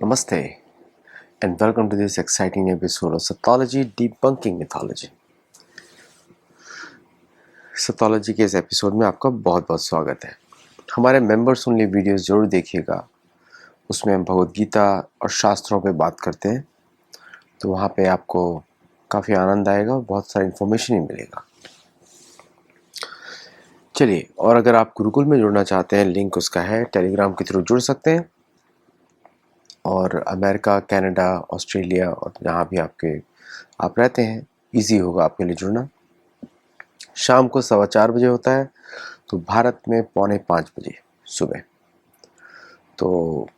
Namaste and welcome to this exciting episode of Sathology Debunking Mythology. Sathology के इस episode में आपका बहुत बहुत स्वागत है। हमारे मेंबर्स ओनली वीडियोस जरूर देखिएगा। उसमें हम भगवद गीता और शास्त्रों पे बात करते हैं, तो वहाँ पे आपको काफ़ी आनंद आएगा और बहुत सारा इन्फॉर्मेशन ही मिलेगा। चलिए, और अगर आप गुरुकुल में जुड़ना चाहते हैं, लिंक उसका है, टेलीग्राम के थ्रू जुड़ सकते हैं। और अमेरिका, कनाडा, ऑस्ट्रेलिया और जहाँ भी आप रहते हैं, इजी होगा आपके लिए जुड़ना। शाम को 4:15 बजे होता है, तो भारत में 4:45 बजे सुबह। तो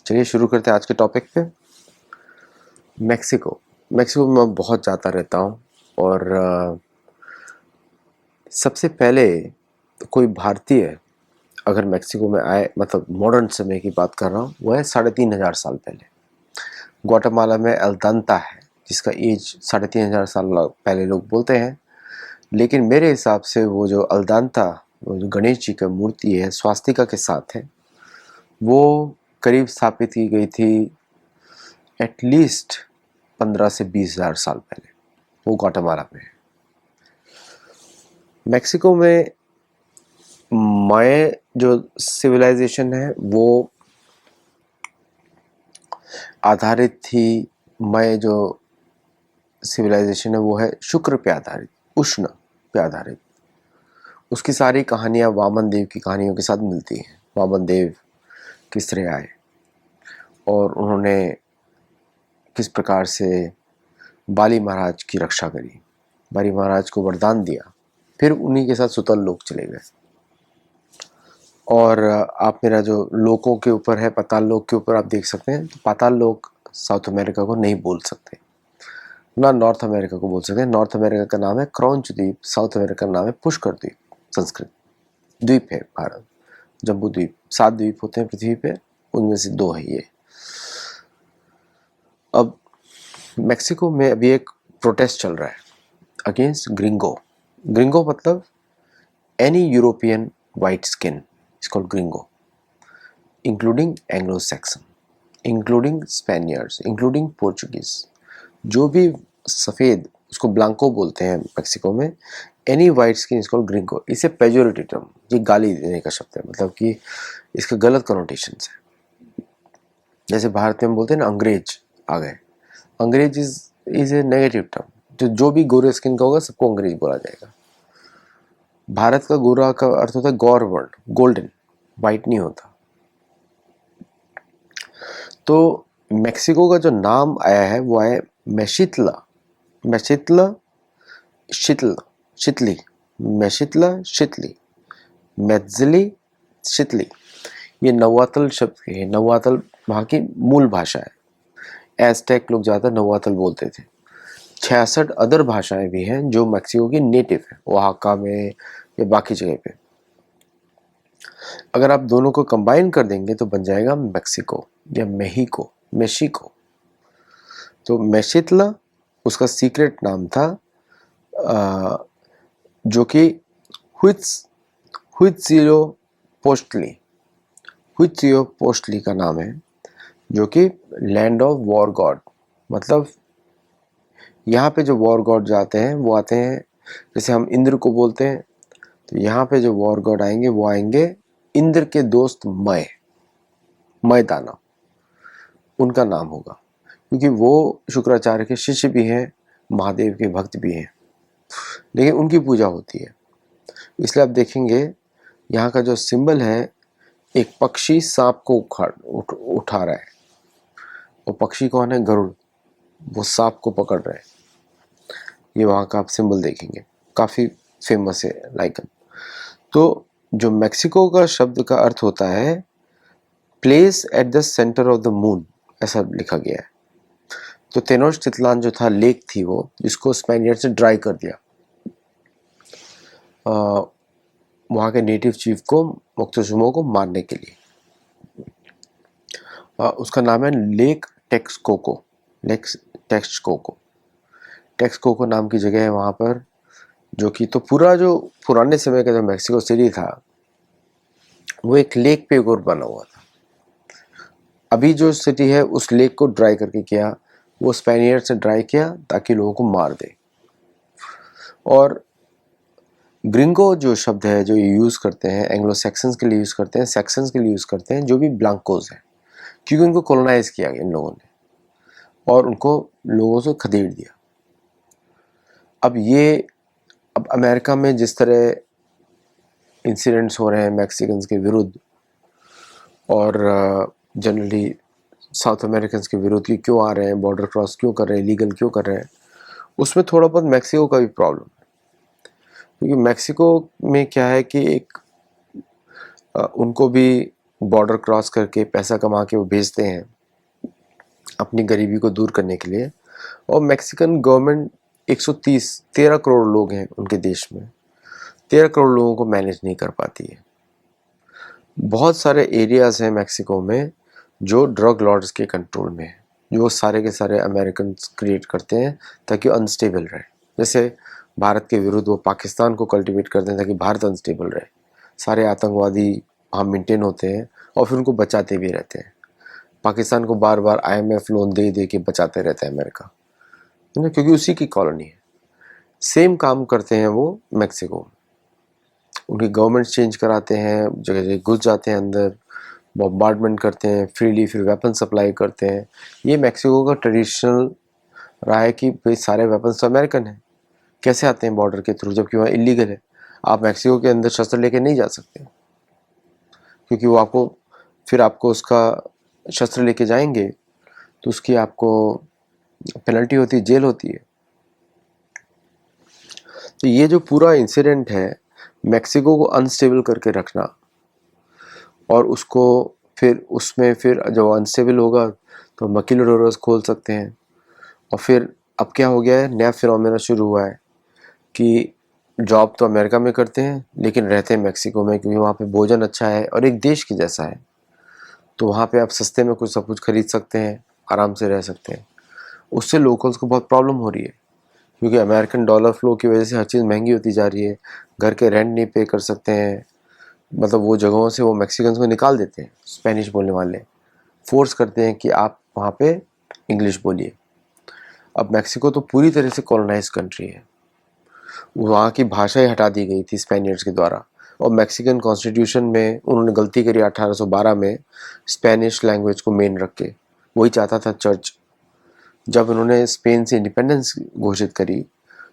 चलिए शुरू करते हैं आज के टॉपिक पे। मैक्सिको में मैं बहुत जाता रहता हूँ और सबसे पहले कोई भारतीय अगर मैक्सिको में आए, मतलब मॉडर्न समय की बात कर रहा हूँ, वो है 3,500 साल पहले। ग्वाटेमाला में अल्तांता है, जिसका एज 3,500 साल पहले लोग बोलते हैं, लेकिन मेरे हिसाब से वो जो अल्तांता, वो जो गणेश जी का मूर्ति है स्वास्तिका के साथ है, वो करीब स्थापित की गई थी एटलीस्ट 15 से 20,000 साल पहले। वो ग्वाटेमाला में है। मैक्सिको में माय जो सिविलाइजेशन है वो आधारित थी, माय जो सिविलाइजेशन है वो है शुक्र पे आधारित, उष्ण पे आधारित। उसकी सारी कहानियाँ वामन देव की कहानियों के साथ मिलती हैं। वामन देव किस तरह आए और उन्होंने किस प्रकार से बाली महाराज की रक्षा करी, बाली महाराज को वरदान दिया, फिर उन्हीं के साथ सुतल लोक चले गए। और आप मेरा जो लोकों के ऊपर है, पाताल लोक के ऊपर आप देख सकते हैं, तो पाताल लोक साउथ अमेरिका को नहीं बोल सकते, ना नॉर्थ अमेरिका को बोल सकते हैं। नॉर्थ अमेरिका का नाम है क्रॉन्च द्वीप, साउथ अमेरिका का नाम है पुष्कर द्वीप। संस्कृत द्वीप है भारत, जम्बू द्वीप। 7 द्वीप होते हैं पृथ्वी पे, उनमें से 2 है ये। अब मैक्सिको में अभी एक प्रोटेस्ट चल रहा है अगेंस्ट ग्रिंगो। ग्रिंगो मतलब any European white skin is called gringo, including Anglo Saxon, including Spaniards, including Portuguese. जो भी सफ़ेद, उसको ब्लांको बोलते हैं मैक्सिको में। Any white skin is called gringo. इसे पेजोरेटिव टर्म, ये गाली देने का शब्द है, मतलब कि इसका गलत कनोटेशंस है। जैसे भारत में हम बोलते हैं ना, अंग्रेज आ गए। अंग्रेज इज ए नेगेटिव टर्म। जो भी गोरे स्किन का होगा सबको अंग्रेज बोला जाएगा। भारत का गोरा का अर्थ होता है गौर वर्ण, गोल्डन, वाइट नहीं होता। तो मैक्सिको का जो नाम आया है वो आया मेशितला, मेशितला शीतल, शीतली, मेशितला शीतली, मेत्जिली शीतली। ये नवातल शब्द है। नवातल वहाँ की मूल भाषा है। एज़टेक लोग ज़्यादा नवातल बोलते थे। 66 अदर भाषाएं भी हैं जो मैक्सिको की नेटिव है, ओहाका में या बाकी जगह पे। अगर आप दोनों को कंबाइन कर देंगे तो बन जाएगा मैक्सिको या मेहिको, मेशिको। तो मेशितला उसका सीक्रेट नाम था, जो कि हुइत्सिलोपोchtli, हुइत्सिलोपोchtli का नाम है, जो कि लैंड ऑफ वॉर गॉड। मतलब यहाँ पे जो वॉर गॉड जाते हैं वो आते हैं, जैसे हम इंद्र को बोलते हैं, तो यहाँ पे जो वॉर गॉड आएंगे वो आएंगे इंद्र के दोस्त मय दानव, उनका नाम होगा, क्योंकि वो शुक्राचार्य के शिष्य भी हैं, महादेव के भक्त भी हैं, लेकिन उनकी पूजा होती है। इसलिए आप देखेंगे यहाँ का जो सिंबल है, एक पक्षी सांप को उठा रहा है। वो पक्षी कौन है? गरुड़। वो सांप को पकड़ रहे हैं। ये वहाँ का आप सिंबल देखेंगे, काफ़ी फेमस है लाइकन। तो जो मैक्सिको का शब्द का अर्थ होता है place at the centre of the moon, ऐसा लिखा गया है। तो तेनोच्टिटलान जो था, लेक थी वो, जिसको स्पेनियर्ड से ड्राई कर दिया वहाँ के नेटिव चीफ को, मोक्तेजुमा को मारने के लिए। उसका नाम है lake Texcoco, lake Texcoco. Texcoco नाम की जगह है वहाँ पर, जो कि तो पूरा जो पुराने समय का जो मैक्सिको सिटी था वो एक लेक पे और बना हुआ था। अभी जो सिटी है उस लेक को ड्राई करके किया, वो स्पेनियर्ड से ड्राई किया ताकि लोगों को मार दे। और ग्रिंगो जो शब्द है जो ये यूज़ करते हैं, एंग्लो सेक्सन्स के लिए यूज़ करते हैं, सेक्सन्स के लिए यूज़ करते हैं, जो भी ब्लांकोज हैं, क्योंकि उनको कॉलोनाइज किया गया इन लोगों ने और उनको लोगों से खदेड़ दिया। अब अमेरिका में जिस तरह इंसिडेंट्स हो रहे हैं मैक्सिकन्स के विरुद्ध और जनरली साउथ अमेरिकन्स के विरुद्ध कि क्यों आ रहे हैं, बॉर्डर क्रॉस क्यों कर रहे हैं, लीगल क्यों कर रहे हैं, उसमें थोड़ा बहुत मैक्सिको का भी प्रॉब्लम है। क्योंकि मैक्सिको में क्या है कि उनको भी बॉर्डर क्रॉस करके पैसा कमा के वो भेजते हैं अपनी गरीबी को दूर करने के लिए। और मैक्सिकन गवर्नमेंट 13 करोड़ लोग हैं उनके देश में, 13 करोड़ लोगों को मैनेज नहीं कर पाती है। बहुत सारे एरियाज़ हैं मैक्सिको में जो ड्रग लॉर्ड्स के कंट्रोल में है, जो सारे के सारे अमेरिकन क्रिएट करते हैं ताकि अनस्टेबल रहे। जैसे भारत के विरुद्ध वो पाकिस्तान को कल्टीवेट करते हैं ताकि भारत अनस्टेबल रहे। सारे आतंकवादी वहाँ मेंटेन होते हैं और फिर उनको बचाते भी रहते हैं। पाकिस्तान को बार बार IMF लोन दे दे के बचाते रहते हैं अमेरिका, है ना, क्योंकि उसी की कॉलोनी है। सेम काम करते हैं वो मैक्सिको। उनकी गवर्नमेंट चेंज कराते हैं, जगह जगह घुस जाते हैं अंदर, बॉम्बार्डमेंट करते हैं फ्रीली, फिर वेपन सप्लाई करते हैं। ये मैक्सिको का ट्रेडिशनल रहा है कि भाई सारे वेपन्स तो अमेरिकन हैं, कैसे आते हैं बॉर्डर के थ्रू, जबकि वहाँ इलीगल है। आप मैक्सिको के अंदर शस्त्र लेके नहीं जा सकते, क्योंकि वो आपको उसका शस्त्र लेके जाएंगे तो उसकी आपको पेनल्टी होती है, जेल होती है। तो ये जो पूरा इंसिडेंट है मैक्सिको को अनस्टेबल करके रखना, और उसको फिर जब अनस्टेबल होगा तो मक्किलोडोरस खोल सकते हैं। और फिर अब क्या हो गया है, नया फिनोमेना शुरू हुआ है कि जॉब तो अमेरिका में करते हैं लेकिन रहते हैं मैक्सिको में, क्योंकि वहाँ पे भोजन अच्छा है और एक देश की जैसा है। तो वहाँ पे आप सस्ते में सब कुछ खरीद सकते हैं, आराम से रह सकते हैं। उससे लोकल्स को बहुत प्रॉब्लम हो रही है, क्योंकि अमेरिकन डॉलर फ्लो की वजह से हर चीज़ महंगी होती जा रही है। घर के रेंट नहीं पे कर सकते हैं, मतलब वो जगहों से वो मैक्सिकन्स को निकाल देते हैं, स्पेनिश बोलने वाले फोर्स करते हैं कि आप वहाँ पे इंग्लिश बोलिए। अब मैक्सिको तो पूरी तरह से कॉलोनाइज कंट्री है, वहाँ की भाषा ही हटा दी गई थी स्पेनियर्ड्स के द्वारा। और मैक्सिकन कॉन्स्टिट्यूशन में उन्होंने गलती करी 1812 में, स्पेनिश लैंग्वेज को मेन रख के। वही चाहता था चर्च। जब उन्होंने स्पेन से इंडिपेंडेंस घोषित करी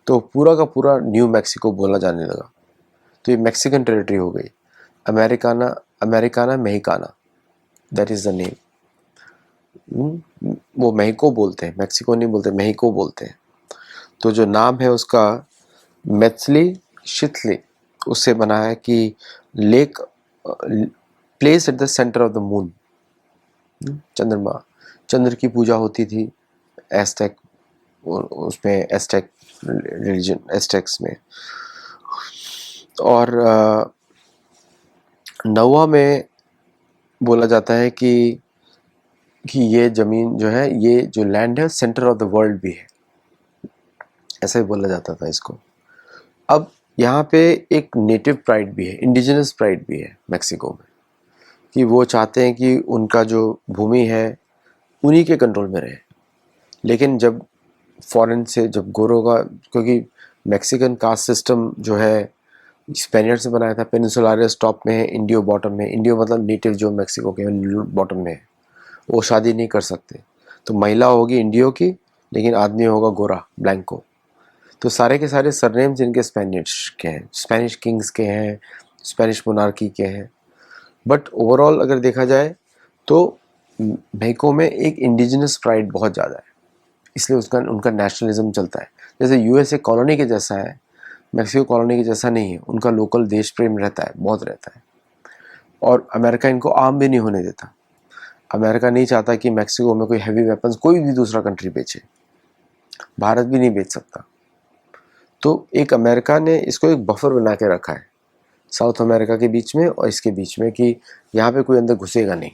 तो पूरा का पूरा न्यू मैक्सिको बोला जाने लगा। तो ये मैक्सिकन टेरिटरी हो गई, अमेरिकाना अमेरिकाना मेहिकाना, दैट इज़ द नेम। वो मेहिको बोलते हैं, मैक्सिको नहीं बोलते, मेहिको बोलते हैं। तो जो नाम है उसका मेत्सली शिथली उससे बना है कि lake place at the centre of the moon, चंद्रमा, चंद्र की पूजा होती थी एस्टेक, उसमें एस्टेक रिलीजन, एस्टेक्स में। और नौवा में बोला जाता है कि ये ज़मीन जो है, ये जो लैंड है सेंटर ऑफ द वर्ल्ड भी है, ऐसा ही बोला जाता था इसको। अब यहाँ पे एक नेटिव प्राइड भी है, इंडिजिनस प्राइड भी है मैक्सिको में, कि वो चाहते हैं कि उनका जो भूमि है उन्हीं के कंट्रोल में रहे। लेकिन जब फॉरेन से, जब गोरों का, क्योंकि मैक्सिकन कास्ट सिस्टम जो है स्पेनियर्ड से बनाया था, पेनिनसुलारियस टॉप में है, इंडियो बॉटम में। इंडियो मतलब नेटिव जो मैक्सिको के बॉटम में है, वो शादी नहीं कर सकते। तो महिला होगी इंडियो की, लेकिन आदमी होगा गोरा, ब्लैंको। तो सारे के सारे सरनेम्स इनके स्पेनिश के हैं, स्पेनिश किंग्स के हैं, स्पेनिश मोनार्की के हैं। बट ओवरऑल अगर देखा जाए तो मेक्सिको में एक इंडिजिनस प्राइड बहुत ज़्यादा है, इसलिए उनका नेशनलिज्म चलता है। जैसे USA कॉलोनी के जैसा है, मैक्सिको कॉलोनी के जैसा नहीं है। उनका लोकल देश प्रेम रहता है, बहुत रहता है। और अमेरिका इनको आम भी नहीं होने देता। अमेरिका नहीं चाहता कि मैक्सिको में कोई हैवी वेपन्स कोई भी दूसरा कंट्री बेचे, भारत भी नहीं बेच सकता। तो एक अमेरिका ने इसको एक बफर बना के रखा है साउथ अमेरिका के बीच में और इसके बीच में, कि यहाँ पे कोई अंदर घुसेगा नहीं,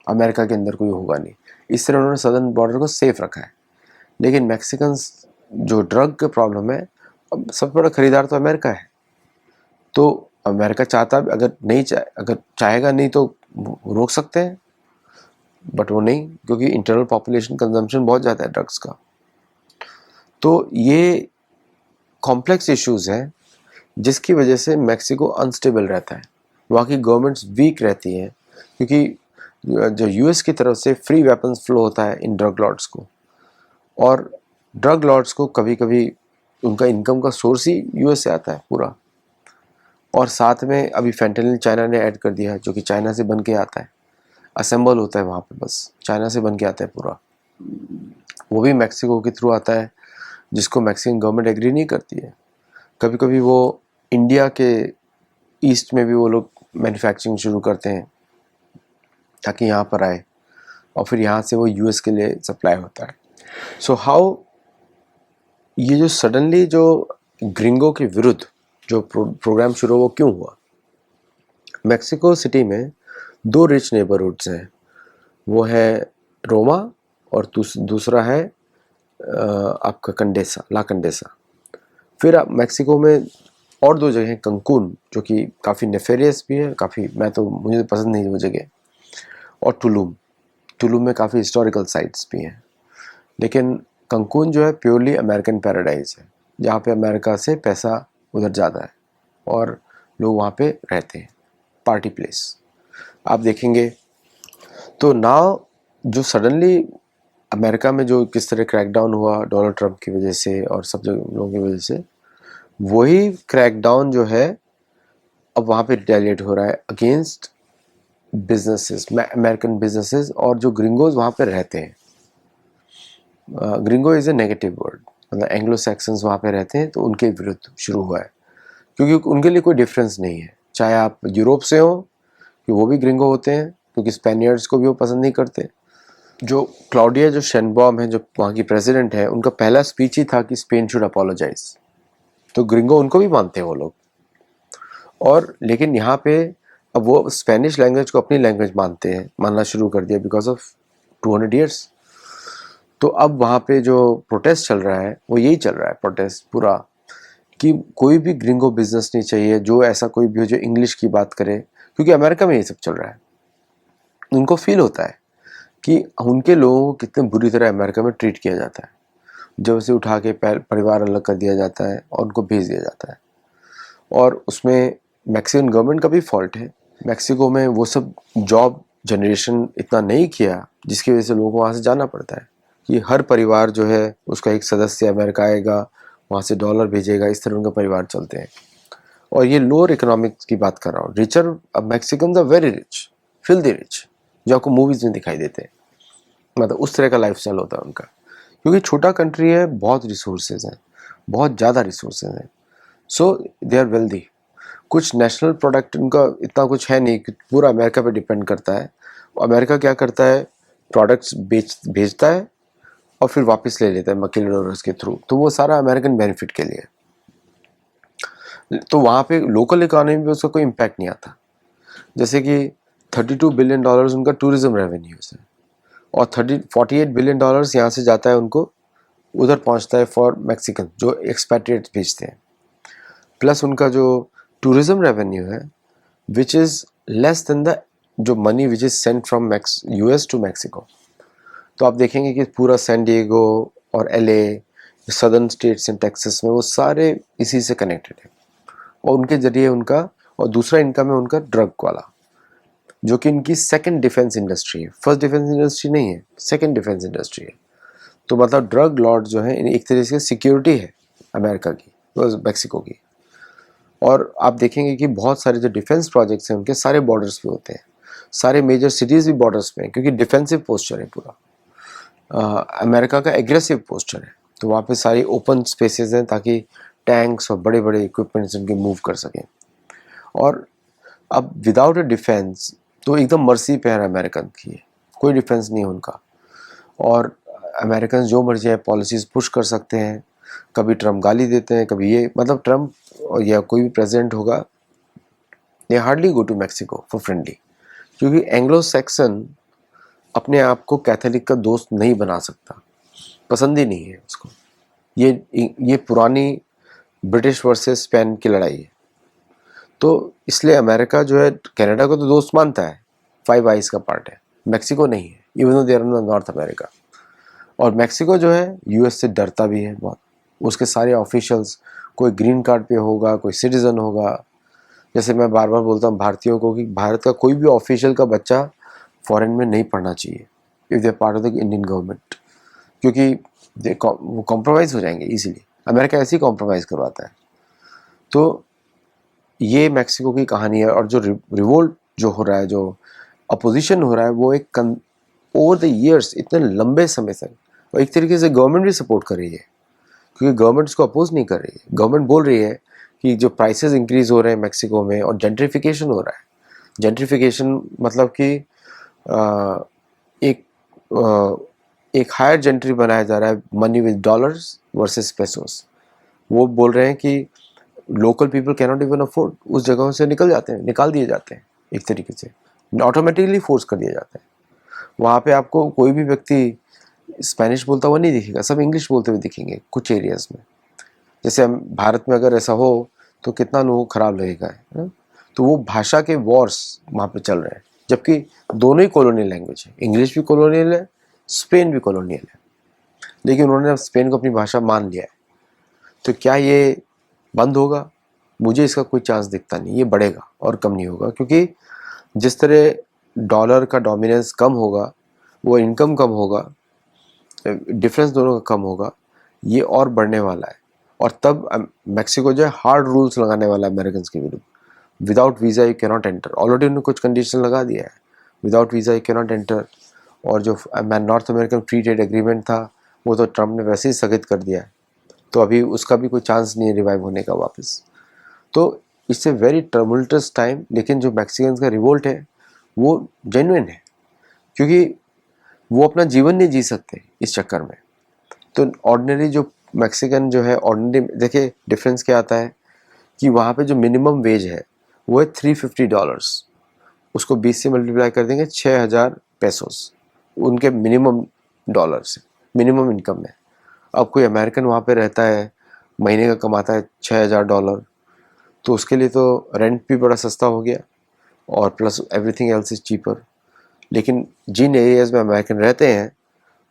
अमेरिका के अंदर कोई होगा नहीं। इस तरह उन्होंने सदर्न बॉर्डर को सेफ रखा है। लेकिन मैक्सिकन्स जो ड्रग का प्रॉब्लम है, अब सबसे बड़ा खरीदार तो अमेरिका है। तो अमेरिका चाहता, अगर चाहेगा नहीं तो रोक सकते हैं। बट वो नहीं, क्योंकि इंटरनल पॉपुलेशन कंजम्पशन बहुत ज़्यादा है ड्रग्स का। तो ये कॉम्प्लेक्स इश्यूज़ हैं जिसकी वजह से मैक्सिको अनस्टेबल रहता है, वहाँ की गवर्नमेंट्स वीक रहती हैं, क्योंकि जो यूएस की तरफ से फ्री वेपन्स फ्लो होता है इन ड्रग लॉर्ड्स को, और ड्रग लॉर्ड्स को कभी कभी उनका इनकम का सोर्स ही यूएस से आता है पूरा। और साथ में अभी फेंटेनिल चाइना ने ऐड कर दिया है, जो कि चाइना से बन के आता है, असेंबल होता है वहाँ पे, बस चाइना से बन के आता है पूरा, वो भी मैक्सिको के थ्रू आता है, जिसको मैक्सिकन गवर्नमेंट एग्री नहीं करती है। कभी कभी वो इंडिया के ईस्ट में भी वो लोग मैन्युफैक्चरिंग शुरू करते हैं ताकि यहाँ पर आए, और फिर यहाँ से वो यूएस के लिए सप्लाई होता है। सो हाउ ये जो सडनली जो ग्रिंगो के विरुद्ध जो प्रोग्राम शुरू हुआ, वो क्यों हुआ? मैक्सिको सिटी में 2 रिच नेबरहुड्स हैं, वो है रोमा और दूसरा है आपका कंडेसा, ला कंडेसा। फिर आप मैक्सिको में और 2 जगह हैं, कंकून जो कि काफ़ी नेफेरियस भी है, काफ़ी, मुझे पसंद नहीं वो जगह, और टुलुम में काफ़ी हिस्टोरिकल साइट्स भी हैं। लेकिन कंकून जो है प्योरली अमेरिकन पैराडाइज है, जहाँ पे अमेरिका से पैसा उधर जाता है और लोग वहाँ पे रहते हैं, पार्टी प्लेस आप देखेंगे। तो नाउ जो सडनली अमेरिका में जो किस तरह क्रैकडाउन हुआ डोनाल्ड ट्रंप की वजह से और सब लोगों की वजह से, वही क्रैकडाउन जो है अब वहाँ पे रिटेलिएट हो रहा है अगेंस्ट बिजनेसेस, अमेरिकन बिजनेसेस, और जो ग्रिंगोज वहाँ पे रहते हैं। ग्रिंगो इज़ ए नेगेटिव वर्ड, मतलब एंग्लो सैक्सन्स वहाँ पे रहते हैं, तो उनके विरुद्ध शुरू हुआ है, क्योंकि उनके लिए कोई डिफरेंस नहीं है, चाहे आप यूरोप से हो कि वो भी ग्रिंगो होते हैं, क्योंकि स्पेनियर्ड्स को भी वो पसंद नहीं करते। जो क्लाउडिया जो शेनबॉम है, जो वहाँ की प्रेसिडेंट है, उनका पहला स्पीच ही था कि स्पेन शुड अपोलोजाइज, तो ग्रिंगो उनको भी मानते हैं वो लोग। और लेकिन यहाँ पे अब वो स्पेनिश लैंग्वेज को अपनी लैंग्वेज मानना शुरू कर दिया बिकॉज ऑफ 200 ईयर्स। तो अब वहाँ पे जो प्रोटेस्ट चल रहा है वो यही चल रहा है, प्रोटेस्ट पूरा, कि कोई भी ग्रिंगो बिजनेस नहीं चाहिए, जो ऐसा कोई भी हो जो इंग्लिश की बात करे, क्योंकि अमेरिका में ये सब चल रहा है। उनको फील होता है कि उनके लोगों को कितने बुरी तरह अमेरिका में ट्रीट किया जाता है, जब उसे उठा के परिवार अलग कर दिया जाता है और उनको भेज दिया जाता है। और उसमें मैक्सिकन गवर्नमेंट का भी फॉल्ट है। मैक्सिको में वो सब जॉब जनरेशन इतना नहीं किया, जिसकी वजह से लोगों को वहाँ से जाना पड़ता है, कि हर परिवार जो है उसका एक सदस्य अमेरिका आएगा, वहाँ से डॉलर भेजेगा, इस तरह उनका परिवार चलते हैं। और ये लोअर इकोनॉमिक्स की बात कर रहा हूँ। Richer Mexicans are very rich, filthy rich, जो आपको मूवीज में दिखाई देते हैं, मतलब उस तरह का लाइफस्टाइल होता है उनका, क्योंकि छोटा कंट्री है, बहुत रिसोर्सेज हैं, बहुत ज़्यादा रिसोर्सेज हैं, सो दे आर वेल्दी। कुछ नेशनल प्रोडक्ट उनका इतना कुछ है नहीं कि पूरा अमेरिका पे डिपेंड करता है। अमेरिका क्या करता है, प्रोडक्ट्स भेजता है और फिर वापस ले लेता है मकिलडोरर्स के थ्रू, तो वो सारा अमेरिकन बेनिफिट के लिए। तो वहाँ पे लोकल इकोनॉमी पे उसका कोई इम्पैक्ट नहीं आता। जैसे कि $32 बिलियन उनका टूरिज्म रेवेन्यूज है, और 48 बिलियन डॉलर्स यहाँ से जाता है उनको, उधर पहुँचता है फॉर मैक्सिकन जो एक्सपैट्रिएट्स भेजते हैं, प्लस उनका जो टूरिज्म रेवेन्यू है which is less than the जो money which is sent from US to Mexico. तो आप देखेंगे कि पूरा सैन डिएगो और LA, southern states in Texas में, वो सारे इसी से कनेक्टेड है, और उनके जरिए उनका, और दूसरा इनकम है उनका ड्रग वाला, जो कि इनकी सेकंड डिफेंस इंडस्ट्री है, फर्स्ट डिफेंस इंडस्ट्री नहीं है, सेकंड डिफेंस इंडस्ट्री है। तो मतलब ड्रग लॉर्ड जो है एक तरीके से सिक्योरिटी है अमेरिका की, मैक्सिको की। और आप देखेंगे कि बहुत सारे जो डिफेंस प्रोजेक्ट्स हैं उनके सारे बॉर्डर्स पे होते हैं, सारे मेजर सिटीज़ भी बॉर्डर्स पे हैं, क्योंकि डिफेंसिव पोस्चर है पूरा, अमेरिका का एग्रेसिव पोस्चर है। तो वहाँ पे सारी ओपन स्पेसेस हैं ताकि टैंक्स और बड़े बड़े इक्विपमेंट्स उनके मूव कर सकें। और अब विदाउट अ डिफेंस तो एकदम मर्सी पे है अमेरिकन की, कोई डिफेंस नहीं है उनका, और अमेरिकन जो मर्जी है पॉलिसीज़ पुश कर सकते हैं। कभी ट्रम्प गाली देते हैं, कभी ये, मतलब ट्रम्प या कोई भी प्रेसिडेंट होगा, they hardly go to Mexico for friendly, क्योंकि एंग्लो सैक्सन अपने आप को कैथोलिक का दोस्त नहीं बना सकता, पसंद ही नहीं है उसको। ये पुरानी ब्रिटिश वर्सेस स्पेन की लड़ाई है। तो इसलिए अमेरिका जो है कनाडा को तो दोस्त मानता है, फाइव आइज का पार्ट है, मैक्सिको नहीं है। Even though they are in North America. और मैक्सिको जो है यूएस से डरता भी है बहुत। उसके सारे ऑफिशियल्स, कोई ग्रीन कार्ड पे होगा, कोई सिटीजन होगा। जैसे मैं बार बार बोलता हूँ भारतीयों को कि भारत का कोई भी ऑफिशियल का बच्चा फॉरेन में नहीं पढ़ना चाहिए if they part of the Indian government, क्योंकि वो कॉम्प्रोमाइज़ हो जाएंगे इजीली। अमेरिका ऐसे ही कॉम्प्रोमाइज़ करवाता है। तो ये मैक्सिको की कहानी है। और जो रिवोल्ट जो हो रहा है, जो अपोजिशन हो रहा है, वो एक ओवर द ईयर्स, इतने लंबे समय तक, और एक तरीके से गवर्नमेंट भी सपोर्ट कर रही है, क्योंकि गवर्नमेंट इसको अपोज नहीं कर रही है। गवर्नमेंट बोल रही है कि जो प्राइसेस इंक्रीज हो रहे हैं मैक्सिको में, और जेंट्रिफिकेशन हो रहा है। जेंट्रिफिकेशन मतलब कि एक एक हायर जेंट्री बनाया जा रहा है, money with dollars versus pesos. वो बोल रहे हैं कि local people can not even afford, उस जगहों से निकाल दिए जाते हैं, एक तरीके से ऑटोमेटिकली फोर्स कर दिया जाता है। वहाँ पे आपको कोई भी व्यक्ति स्पेनिश बोलता हुआ नहीं दिखेगा, सब इंग्लिश बोलते हुए दिखेंगे कुछ एरियाज में। जैसे हम भारत में अगर ऐसा हो तो कितना लोगों को खराब लगेगा, है ना? तो वो भाषा के वॉर्स वहाँ पे चल रहे हैं, जबकि दोनों ही कॉलोनियल लैंग्वेज है। इंग्लिश भी कॉलोनियल है, स्पेन भी कॉलोनियल है, लेकिन उन्होंने स्पेन को अपनी भाषा मान लिया है। तो क्या ये बंद होगा? मुझे इसका कोई चांस दिखता नहीं। ये बढ़ेगा और कम नहीं होगा, क्योंकि जिस तरह डॉलर का डोमिनेंस कम होगा, वो इनकम कम होगा, डिफरेंस दोनों का कम होगा, ये और बढ़ने वाला है। और तब मैक्सिको जो है हार्ड रूल्स लगाने वाला है अमेरिकन के विरुद्ध। Without visa you cannot enter. Already उन्होंने कुछ कंडीशन लगा दिया है, without visa you cannot enter. और जो north American free trade agreement था, वो तो ट्रम्प ने वैसे ही स्थगित कर दिया है, तो अभी उसका भी कोई चांस नहीं है रिवाइव होने का वापस। तो इससे वेरी टर्मुल्टस टाइम। लेकिन जो मैक्सिकन्स का रिवोल्ट है वो जेन्युइन है, क्योंकि वो अपना जीवन नहीं जी सकते इस चक्कर में। तो ऑर्डिनरी जो मैक्सिकन जो है, ऑर्डिनरी, देखिए डिफरेंस क्या आता है कि वहाँ पे जो मिनिमम वेज है वो है $350। उसको 20 से मल्टीप्लाई कर देंगे, 6,000 पेसोस उनके मिनिमम डॉलर से, मिनिमम इनकम है। अब कोई अमेरिकन वहाँ पे रहता है, महीने का कमाता है $6,000, तो उसके लिए तो रेंट भी बड़ा सस्ता हो गया, और plus everything else is cheaper. लेकिन जिन एरियाज में अमेरिकन रहते हैं,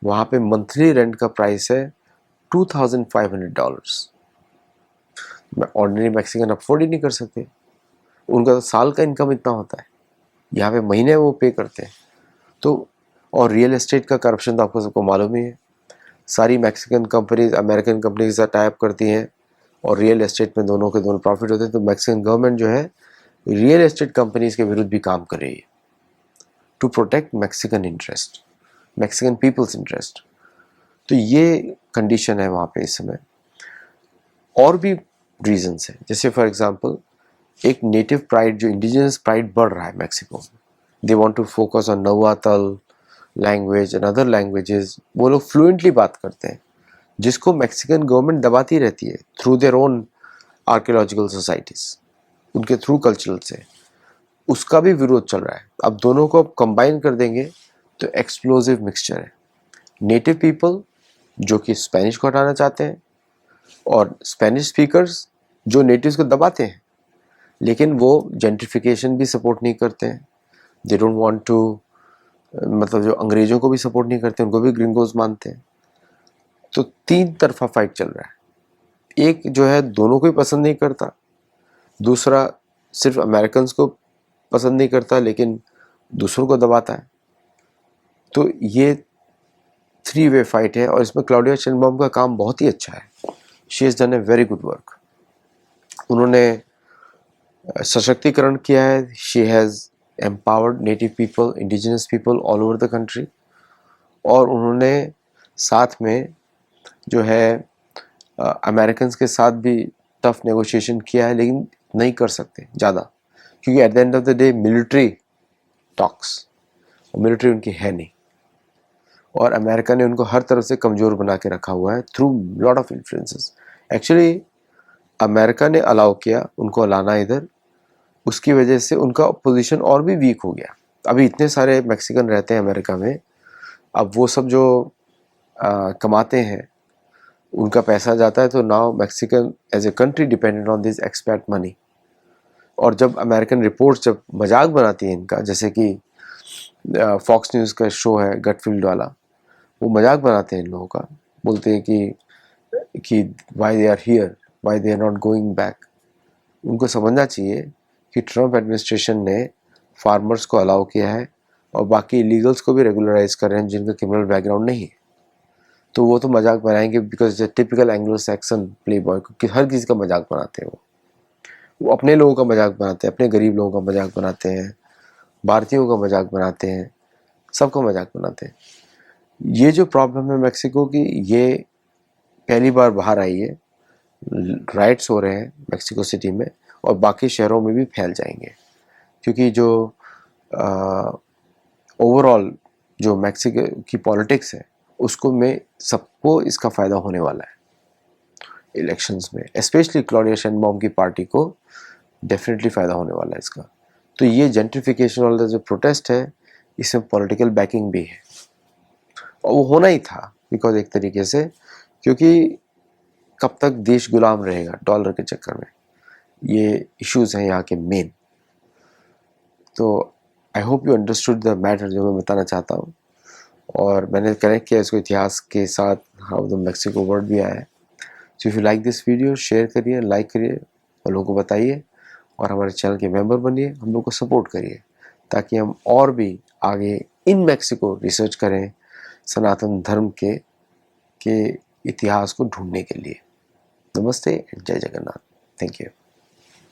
वहाँ पे मंथली रेंट का प्राइस है $2,500। ऑर्डिनरी मैक्सिकन अफोर्ड ही नहीं कर सकते। उनका तो साल का इनकम इतना होता है, यहाँ पे महीने वो पे करते हैं। तो और रियल एस्टेट का करप्शन तो आपको सबको मालूम ही है। सारी मैक्सिकन कंपनीज अमेरिकन कंपनी के साथ टाई अप करती हैं, और रियल एस्टेट में दोनों के दोनों प्रॉफिट होते हैं। तो मैक्सिकन गवर्नमेंट जो है रियल एस्टेट कंपनीज के विरुद्ध भी काम कर रही है, to protect Mexican interest, Mexican people's interest. तो ये कंडीशन है वहाँ पे इस समय। और भी रीजंस हैं, जैसे फॉर एग्जांपल एक नेटिव प्राइड, जो इंडिजिनस प्राइड बढ़ रहा है मैक्सिको में। They want to focus on Nahuatl language and other languages. वो लोग फ्लुएंटली बात करते हैं, जिसको मैक्सिकन गवर्नमेंट दबाती रहती है through their own archaeological societies, उनके थ्रू कल्चरल से। उसका भी विरोध चल रहा है। अब दोनों को कंबाइन कर देंगे तो एक्सप्लोजिव मिक्सचर है। नेटिव पीपल जो कि स्पेनिश को हटाना चाहते हैं, और स्पेनिश स्पीकर्स जो नेटिव्स को दबाते हैं, लेकिन वो जेंट्रिफिकेशन भी सपोर्ट नहीं करते हैं। दे डोंट वांट टू, मतलब जो अंग्रेजों को भी सपोर्ट नहीं करते, उनको भी ग्रिंगोज मानते हैं। तो तीन तरफा फाइट चल रहा है। एक जो है दोनों को ही पसंद नहीं करता, दूसरा सिर्फ अमेरिकन को पसंद नहीं करता लेकिन दूसरों को दबाता है। तो ये 3-वे फाइट है, और इसमें क्लाउडिया शेनबॉम का काम बहुत ही अच्छा है। She has done a very good work. उन्होंने सशक्तिकरण किया है। She has empowered native people, indigenous people all over the country. और उन्होंने साथ में जो है अमेरिकन के साथ भी टफ नेगोशिएशन किया है, लेकिन नहीं कर सकते ज़्यादा, क्योंकि at the end of the day military talks, military उनकी है नहीं, और अमेरिका ने उनको हर तरफ से कमज़ोर बना के रखा हुआ है through lot of influences. Actually America ने अलाउ किया उनको लाना इधर, उसकी वजह से उनका पोजीशन और भी वीक हो गया। अभी इतने सारे मैक्सिकन रहते हैं अमेरिका में, अब वो सब जो कमाते हैं उनका पैसा जाता है, तो now Mexican as a country dependent on this expat money. और जब अमेरिकन रिपोर्ट्स जब मजाक बनाती हैं इनका, जैसे कि फॉक्स न्यूज़ का शो है गटफील्ड वाला, वो मजाक बनाते हैं इन लोगों का, बोलते हैं कि why they are here, why they are not going back. उनको समझना चाहिए कि ट्रम्प एडमिनिस्ट्रेशन ने फार्मर्स को अलाउ किया है और बाकी इलीगल्स को भी रेगुलराइज कर रहे हैं जिनका क्रिमिनल बैकग्राउंड नहीं है। तो वो तो मजाक बनाएंगे because typical Anglo Saxon play boy, क्योंकि हर किसी का मजाक बनाते हैं वो अपने लोगों का मजाक बनाते हैं, अपने गरीब लोगों का मजाक बनाते हैं, भारतीयों का मजाक बनाते हैं, सबका मजाक बनाते हैं। ये जो प्रॉब्लम है मेक्सिको की, ये पहली बार बाहर आई है। राइट्स हो रहे हैं मेक्सिको सिटी में और बाकी शहरों में भी फैल जाएंगे, क्योंकि जो ओवरऑल जो मेक्सिको की पॉलिटिक्स है उसको में सबको इसका फ़ायदा होने वाला है इलेक्शंस में, स्पेशली क्लॉडिया शेनबॉम की पार्टी को डेफिनेटली फ़ायदा होने वाला है इसका। तो ये जेंट्रिफिकेशन वाला जो प्रोटेस्ट है इसमें पॉलिटिकल बैकिंग भी है और वो होना ही था, बिकॉज एक तरीके से, क्योंकि कब तक देश गुलाम रहेगा डॉलर के चक्कर में, ये इश्यूज हैं यहाँ के मेन। तो I hope you understood the matter जो मैं बताना चाहता हूँ, और मैंने कनेक्ट किया इसको इतिहास के साथ, हाउ द मेक्सिको वर्ड भी आया है। So if you like this video, share करिए, लाइक करिए और लोगों को बताइए, और हमारे चैनल के मेंबर बनिए, हम लोग को सपोर्ट करिए ताकि हम और भी आगे इन मेक्सिको रिसर्च करें सनातन धर्म के इतिहास को ढूंढने के लिए। नमस्ते, जय जगन्नाथ, थैंक यू।